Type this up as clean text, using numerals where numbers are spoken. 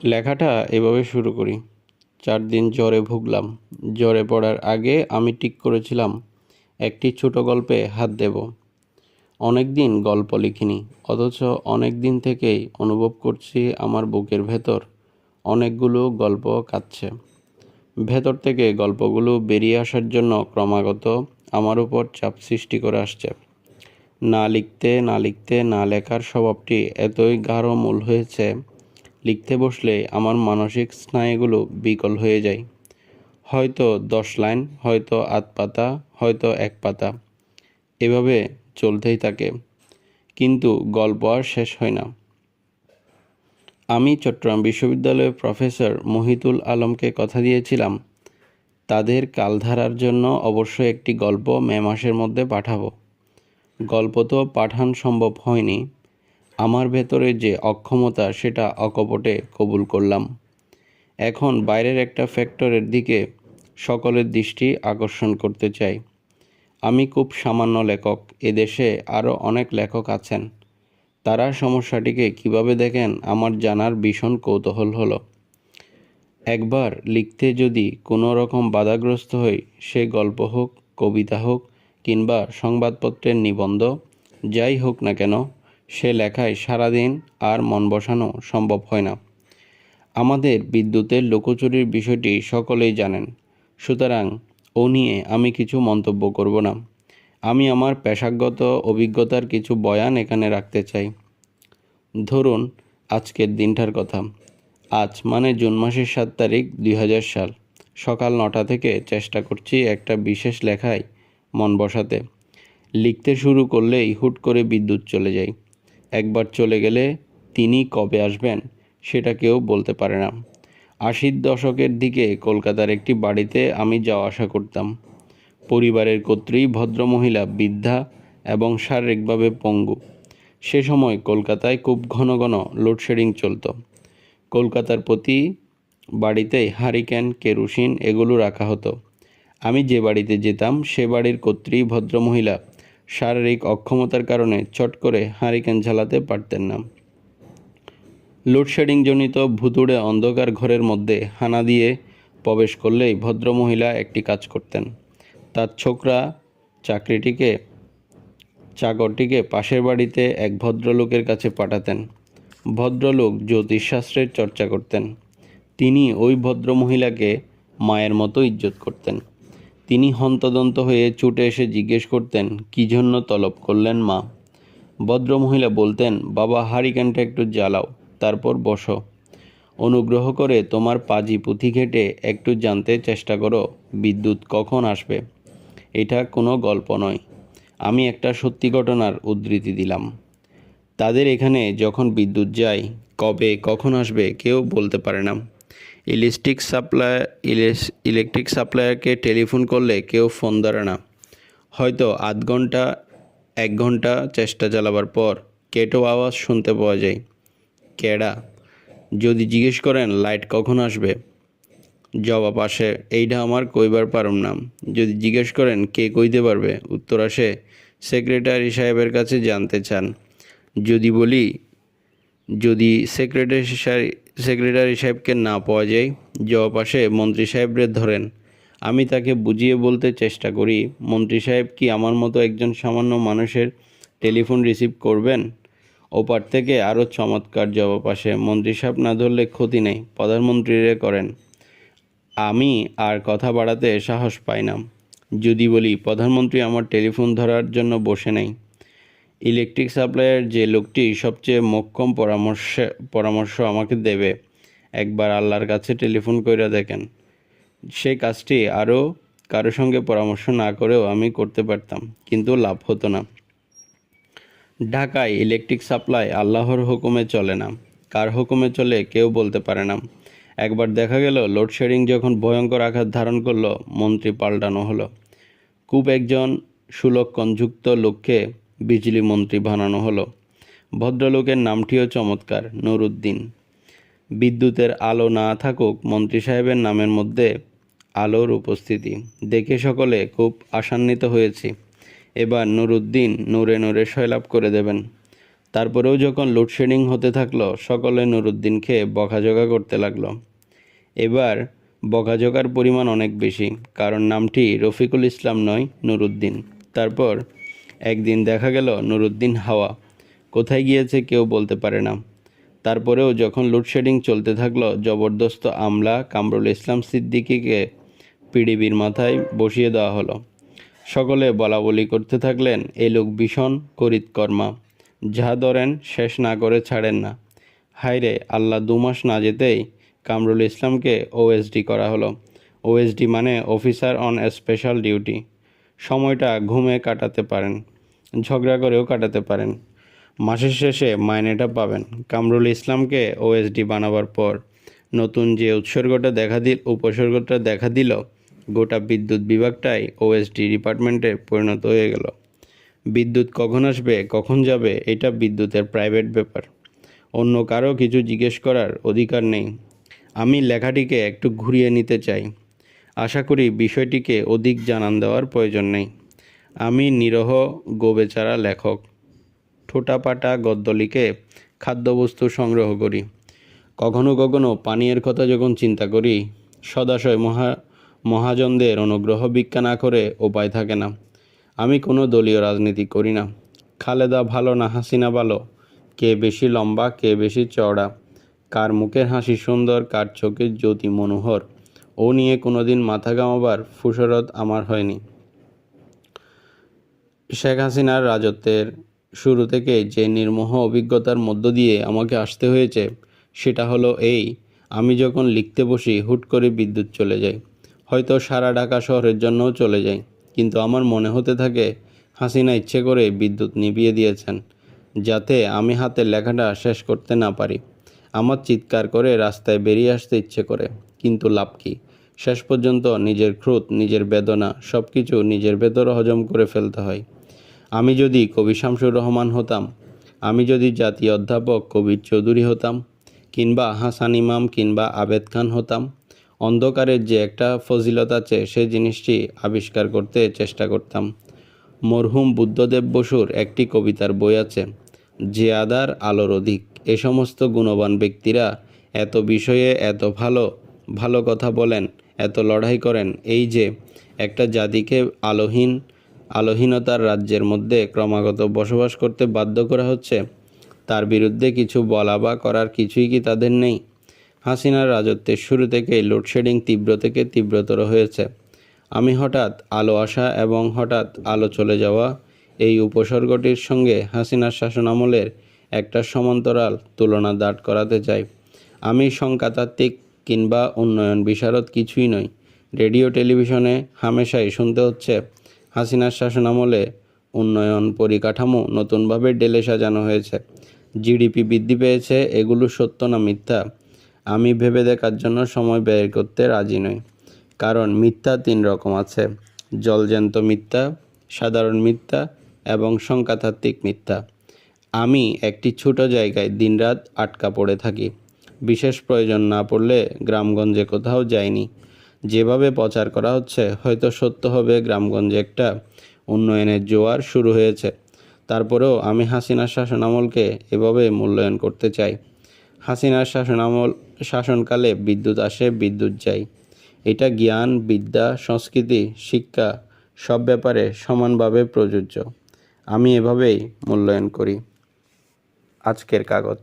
লেখাটা এভাবে শুরু করি। 4 দিন জ্বরে ভুগলাম। জ্বরে পড়ার আগে আমি ঠিক করেছিলাম একটি ছোট গল্পে হাত দেব। অনেক দিন গল্প লিখিনি, অথচ অনেক দিন থেকেই অনুভব করছি আমার বুকের ভেতর অনেকগুলো গল্প কাঁদছে। ভেতর থেকে গল্পগুলো বেরিয়ে আসার জন্য ক্রমাগত আমার উপর চাপ সৃষ্টি করে আসছে। না লিখতে না লিখতে না লেখার স্বভাবটি এতই গাঢ় মূল হয়েছে, লিখতে বসলে আমার মানসিক স্নায়ুগুলো বিকল হয়ে যায়। হয়তো 10 লাইন, হয়তো আধ পাতা, হয়তো 1 পাতা, এভাবে চলতেই থাকে। কিন্তু গল্প আর শেষ হয় না। আমি চট্টগ্রাম বিশ্ববিদ্যালয়ের প্রফেসর মহিতুল আলমকে কথা দিয়েছিলাম, তাদের কালধারার জন্য অবশ্যই একটি গল্প মে মাসের মধ্যে পাঠাবো। গল্প তো পাঠান সম্ভব হয়নি। আমার ভেতরে যে অক্ষমতা সেটা অকপটে কবুল করলাম। এখন বাইরের একটা ফ্যাক্টরের দিকে সকলের দৃষ্টি আকর্ষণ করতে চাই। আমি খুব সামান্য লেখক, এদেশে আরও অনেক লেখক আছেন। তারা সমস্যাটিকে কিভাবে দেখেন আমার জানার ভীষণ কৌতূহল হলো। একবার লিখতে যদি কোনো রকম বাধাগ্রস্ত হই, সে গল্প হোক, কবিতা হোক, কিংবা সংবাদপত্রের নিবন্ধ, যাই হোক না কেন, সে লেখায় সারাদিন আর মন বসানো সম্ভব হয় না। আমাদের বিদ্যুতের লুকোচুরির বিষয়টি সকলেই জানেন, সুতরাং ও নিয়ে আমি কিছু মন্তব্য করব না। আমি আমার পেশাগত অভিজ্ঞতার কিছু বয়ান এখানে রাখতে চাই। ধরুন আজকের দিনটার কথা। আজ মানে জুন মাসের 7 তারিখ 2000 সাল। সকাল 9টা থেকে চেষ্টা করছি একটা বিশেষ লেখায় মন বসাতে। লিখতে শুরু করলেই হুট করে বিদ্যুৎ চলে যায়। একবার চলে গেলে তিনি কবে আসবেন সেটা কেউ বলতে পারে না। 80-র দশকের দিকে কলকাতার একটি বাড়িতে আমি যাওয়া আসা করতাম। পরিবারের কর্ত্রী ভদ্রমহিলা, বৃদ্ধা এবং শারীরিকভাবে পঙ্গু। সে সময় কলকাতায় খুব ঘন ঘন লোডশেডিং চলত। কলকাতার প্রতি বাড়িতেই হারিকেন, কেরোসিন এগুলো রাখা হতো। আমি যে বাড়িতে যেতাম সে বাড়ির কর্ত্রী ভদ্রমহিলা শারীরিক অক্ষমতার কারণে চট করে হারিকেন ঝালাতে পারতেন না। লোডশেডিংজনিত ভুতুড়ে অন্ধকার ঘরের মধ্যে হানা দিয়ে প্রবেশ করলেই ভদ্রমহিলা একটি কাজ করতেন। তার ছোকরা চাকরটিকে পাশের বাড়িতে এক ভদ্রলোকের কাছে পাঠাতেন। ভদ্রলোক জ্যোতিষশাস্ত্রের চর্চা করতেন। তিনি ওই ভদ্রমহিলাকে মায়ের মতো ইজ্জত করতেন। তিনি হন্তদন্ত হয়ে ছুটে এসে জিজ্ঞেস করতেন, কী জন্য তলব করলেন মা? ভদ্রমহিলা বলতেন, বাবা হারিকেনটা একটু জ্বালাও, তারপর বসো। অনুগ্রহ করে তোমার পাজি পুঁথি ঘেঁটে একটু জানতে চেষ্টা করো বিদ্যুৎ কখন আসবে। এটা কোনো গল্প নয়, আমি একটা সত্যি ঘটনার উদ্ধৃতি দিলাম। তাদের এখানে যখন বিদ্যুৎ যায়, কবে কখন আসবে কেউ বলতে পারে না। ইলেকট্রিক সাপ্লায়ারকে টেলিফোন করলে কেউ ফোন ধরে না। হয়তো আধ ঘন্টা 1 ঘন্টা চেষ্টা চালাবার পর কেটো আওয়াজ শুনতে পাওয়া যায়। কেডা? যদি জিজ্ঞেস করেন লাইট কখন আসবে, জবাব আসে, এইটা আমার কইবার পারুম না। যদি জিজ্ঞেস করেন কে কইতে পারবে, উত্তর আসে, সেক্রেটারি সাহেবের কাছে জানতে চান। যদি বলি যদি সেক্রেটারি সাহেবকে না পাওয়া যায়, জবাব আসে, মন্ত্রী সাহেবরে ধরেন। আমি তাকে বুঝিয়ে বলতে চেষ্টা করি, মন্ত্রী সাহেব কি আমার মতো একজন সামান্য মানুষের টেলিফোন রিসিভ করবেন? ওপার থেকে আরও চমৎকার জবাব আসে, মন্ত্রী সাহেব না ধরলে ক্ষতি নেই, প্রধানমন্ত্রীরে করেন। আমি আর কথা বাড়াতে সাহস পাই না। যদি বলি প্রধানমন্ত্রী আমার টেলিফোন ধরার জন্য বসে নেই। ইলেকট্রিক সাপ্লাইয়ের যে লোকটি সবচেয়ে মোক্ষম পরামর্শ আমাকে দেবে, একবার আল্লাহর কাছে টেলিফোন কইরা দেখেন। সেই কাজটি আরও কারো সঙ্গে পরামর্শ না করেও আমি করতে পারতাম, কিন্তু লাভ হতো না। ঢাকায় ইলেকট্রিক সাপ্লাই আল্লাহর হুকুমে চলে না, কার হুকুমে চলে কেউ বলতে পারে না। একবার দেখা গেল লোডশেডিং যখন ভয়ঙ্কর আকার ধারণ করলো, মন্ত্রী পাল্টানো হলো। খুব একজন সুলক্ষণযুক্ত লোককে বিজলি মন্ত্রী বানানো হলো। ভদ্রলোকের নামটিও চমৎকার, নুরুদ্দিন। বিদ্যুতের আলো না থাকুক, মন্ত্রী সাহেবের নামের মধ্যে আলোর উপস্থিতি দেখে সকলে খুব আশান্বিত হয়েছি। এবার নুরুদ্দিন নূরে নূরে সয়লাভ করে দেবেন। তারপরেও যখন লোডশেডিং হতে থাকলো, সকলে নুরুদ্দিনকে বকাঝকা করতে লাগলো। এবার বকাঝকার পরিমাণ অনেক বেশি, কারণ নামটি রফিকুল ইসলাম নয়, নুরুদ্দিন। তারপর একদিন দেখা গেল নুরুদ্দিন হাওয়া, কোথায় গিয়েছে কেউ বলতে পারে না। তারপরেও যখন লোডশেডিং চলতে থাকলো, জবরদস্ত আমলা কামরুল ইসলাম সিদ্দিকীকে পিডিবির মাথায় বসিয়ে দেওয়া হলো। সকলে বলাবলি করতে থাকলেন, এই লোক ভীষণ করিতকর্মা, যা ধরেন শেষ না করে ছাড়েন না। হায়রে আল্লাহ, 2 মাস না যেতেই কামরুল ইসলামকে ওএসডি করা হলো। ওএসডি মানে অফিসার অন স্পেশাল ডিউটি। সময়টা ঘুমে কাটাতে পারেন, ঝগড়া করেও কাটাতে পারেন, মাসের শেষে মাইনেটা পাবেন। কামরুল ইসলামকে ওএসডি বানাবার পর নতুন যে উপসর্গটা দেখা দিল, গোটা বিদ্যুৎ বিভাগটাই ওএসডি ডিপার্টমেন্টে পরিণত হয়ে গেল। বিদ্যুৎ কখন আসবে কখন যাবে এটা বিদ্যুতের প্রাইভেট ব্যাপার, অন্য কারো কিছু জিজ্ঞেস করার অধিকার নেই। আমি লেখাটিকে একটু ঘুরিয়ে নিতে চাই, আশা করি বিষয়টিকে অধিক জানান দেওয়ার প্রয়োজন নেই। আমি নিরহ গোবেচারা লেখক, ঠোঁটাপাটা গদ্য লিখে খাদ্যবস্তু সংগ্রহ করি। কখনো কখনো পানীয়ের কথা যখন চিন্তা করি, সদাশয় মহাজনদের অনুগ্রহ ভিক্ষা না করে উপায় থাকে না। আমি কোনো দলীয় রাজনীতি করি না। খালেদা ভালো না হাসিনা ভালো, কে বেশি লম্বা কে বেশি চওড়া, কার মুখের হাসি সুন্দর কার চোখের জ্যোতি মনোহর, ও নিয়ে কোনোদিন মাথা ঘামাবার ফুসরত আমার হয়নি। শেখ হাসিনার রাজত্বের শুরু থেকে যে নির্মোহ অভিজ্ঞতার মধ্য দিয়ে আমাকে আসতে হয়েছে, সেটা হলো এই, আমি যখন লিখতে বসি হুট করে বিদ্যুৎ চলে যায়। হয়তো সারা ঢাকা শহরের জন্যও চলে যায়, কিন্তু আমার মনে হতে থাকে হাসিনা ইচ্ছে করে বিদ্যুৎ নিভিয়ে দিয়েছেন, যাতে আমি হাতের লেখাটা শেষ করতে না পারি। আমার চিৎকার করে রাস্তায় বেরিয়ে আসতে ইচ্ছে করে, কিন্তু লাভ কি? শেষ পর্যন্ত নিজের ক্রোধ, নিজের বেদনা সব কিছু নিজের ভেতর হজম করে ফেলতে হয়। আমি যদি কবি শামসুর রহমান হতাম, আমি যদি জাতীয় অধ্যাপক কবির চৌধুরী হতাম, কিংবা হাসান ইমাম কিংবা আবেদ খান হতাম, অন্ধকারের যে একটা ফজিলত আছে সে জিনিসটি আবিষ্কার করতে চেষ্টা করতাম। মরহুম বুদ্ধদেব বসুর একটি কবিতার বই আছে, যে আদার আলোর অধিক। এ সমস্ত গুণবান ব্যক্তিরা এত বিষয়ে এত ভালো ভালো কথা বলেন, এত লড়াই করেন, এই যে একটা জাতিকে আলোহীনতার রাজ্যের মধ্যে ক্রমাগত বসবাস করতে বাধ্য করা হচ্ছে, তার বিরুদ্ধে কিছু বলা বা করার কিছুই কি তাদের নেই? হাসিনার রাজত্বের শুরু থেকেই লোডশেডিং তীব্র থেকে তীব্রতর হয়েছে। আমি হঠাৎ আলো আসা এবং হঠাৎ আলো চলে যাওয়া, এই উপসর্গটির সঙ্গে হাসিনার শাসনামলের একটা সমান্তরাল তুলনা দাঁড় করাতে চাই। আমি সংখ্যাতাত্ত্বিক কিংবা উন্নয়ন বিশারদ কিছুই নই। রেডিও টেলিভিশনে হামেশাই শুনতে হচ্ছে হাসিনার শাসনামলে উন্নয়ন পরিকাঠামো নতুনভাবে ঢেলে সাজানো হয়েছে, জিডিপি বৃদ্ধি পেয়েছে। এগুলো সত্য না মিথ্যা? আমি ভেবে দেখার জন্য সময় ব্যয় করতে রাজি নই, কারণ মিথ্যা 3 রকম আছে, জলজ্যান্ত মিথ্যা, সাধারণ মিথ্যা এবং সংখ্যাতাত্ত্বিক মিথ্যা। আমি একটি ছোট জায়গায় দিনরাত আটকা পড়ে থাকি, বিশেষ প্রয়োজন না পড়লে গ্রামগঞ্জে কোথাও যাইনি। যেভাবে প্রচার করা হচ্ছে হয়তো সত্য হবে গ্রামগঞ্জে একটা উন্নয়নের জোয়ার শুরু হয়েছে। তারপরেও আমি হাসিনার শাসনামলকে এভাবে মূল্যায়ন করতে চাই। হাসিনার শাসনকালে বিদ্যুৎ আসে বিদ্যুৎ যায়, এটা জ্ঞান, বিদ্যা, সংস্কৃতি, শিক্ষা সব ব্যাপারে সমানভাবে প্রযোজ্য। আমি এভাবেই মূল্যায়ন করি। আজকের কাগজ।